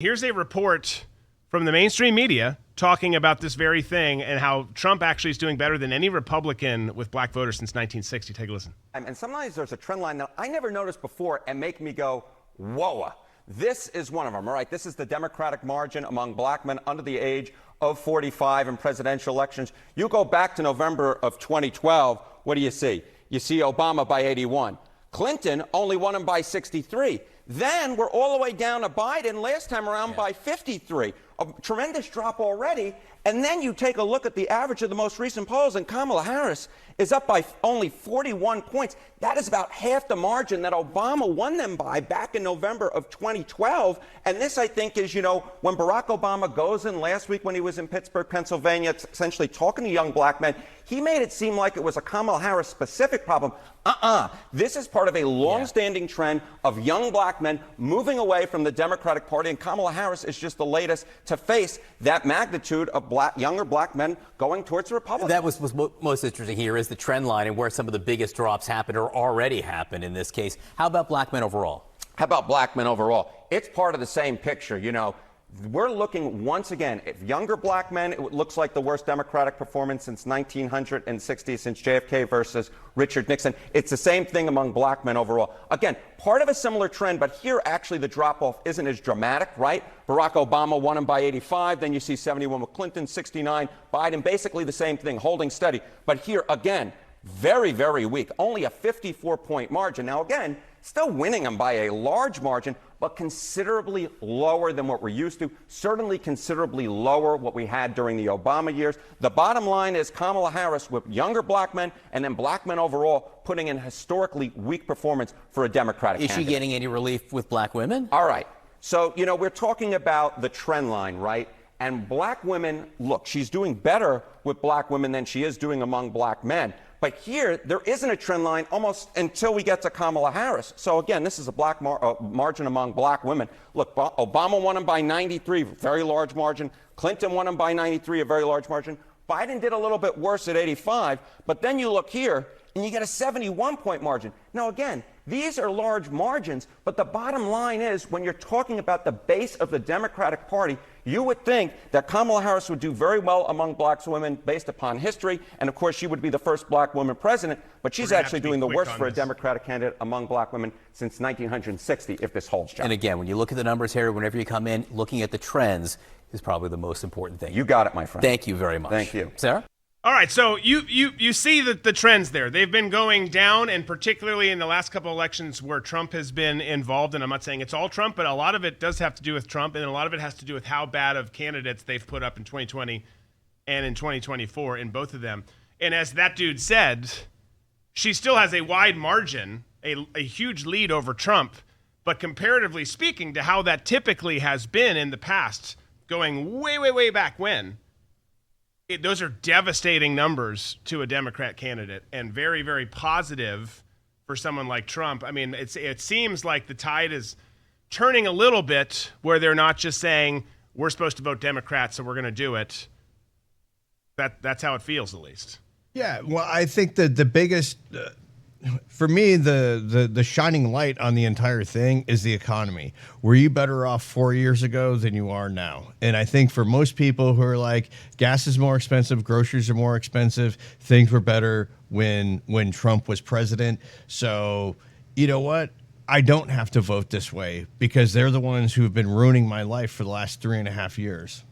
Here's a report from the mainstream media talking about this very thing and how Trump actually is doing better than any Republican with black voters since 1960. Take a listen. And sometimes there's a trend line that I never noticed before and make me go, whoa. This is one of them, all right? This is the Democratic margin among black men under the age of 45 in presidential elections. You go back to November of 2012, what do you see? You see Obama by 81. Clinton only won him by 63. Then we're all the way down to Biden last time around by 53. A tremendous drop already. And then you take a look at the average of the most recent polls, and Kamala Harris is up by only 41 points. That is about half the margin that Obama won them by back in November of 2012. And this, I think, is, when Barack Obama goes in last week when he was in Pittsburgh, Pennsylvania, essentially talking to young black men, he made it seem like it was a Kamala Harris specific problem. This is part of a long-standing trend of young black men moving away from the Democratic Party, and Kamala Harris is just the latest to face that magnitude of younger black men going towards the Republicans. That was most interesting here is the trend line and where some of the biggest drops happened or already happened in this case. How about black men overall? How about black men overall? It's part of the same picture, We're looking once again at younger black men. It looks like the worst Democratic performance since 1960, since JFK versus Richard Nixon. It's the same thing among black men overall. Again, part of a similar trend, but here actually the drop-off isn't as dramatic, right? Barack Obama won him by 85. Then you see 71 with Clinton, 69. Biden, basically the same thing, holding steady. But here, again, very, very weak. Only a 54-point margin. Now, again, still winning them by a large margin, but considerably lower than what we're used to. Certainly considerably lower what we had during the Obama years. The bottom line is Kamala Harris with younger black men and then black men overall putting in historically weak performance for a Democratic candidate. Is she getting any relief with black women? All right. So, we're talking about the trend line, right? And black women, look, she's doing better with black women than she is doing among black men. But here, there isn't a trend line almost until we get to Kamala Harris. So again, this is a black margin among black women. Look, Obama won him by 93, very large margin. Clinton won him by 93, a very large margin. Biden did a little bit worse at 85. But then you look here, and you get a 71-point margin. Now, again, these are large margins, but the bottom line is when you're talking about the base of the Democratic Party, you would think that Kamala Harris would do very well among black women based upon history, and of course she would be the first black woman president, but she's actually doing the worst for a Democratic candidate among black women since 1960, if this holds, John. And again, when you look at the numbers here, whenever you come in, looking at the trends is probably the most important thing. You got it, my friend. Thank you very much. Thank you. Sarah? All right, so you see the trends there. They've been going down, and particularly in the last couple elections where Trump has been involved, and I'm not saying it's all Trump, but a lot of it does have to do with Trump, and a lot of it has to do with how bad of candidates they've put up in 2020 and in 2024 in both of them. And as that dude said, she still has a wide margin, a huge lead over Trump, but comparatively speaking to how that typically has been in the past, going way, way, way back when, those are devastating numbers to a Democrat candidate and very, very positive for someone like Trump. I mean, it seems like the tide is turning a little bit where they're not just saying we're supposed to vote Democrat, so we're going to do it. That's how it feels, at least. Yeah, well, I think that the biggest, for me, the shining light on the entire thing is the economy. Were you better off 4 years ago than you are now? And I think for most people who are like, gas is more expensive, groceries are more expensive, things were better when Trump was president. So, you know what? I don't have to vote this way because they're the ones who have been ruining my life for the last 3.5 years.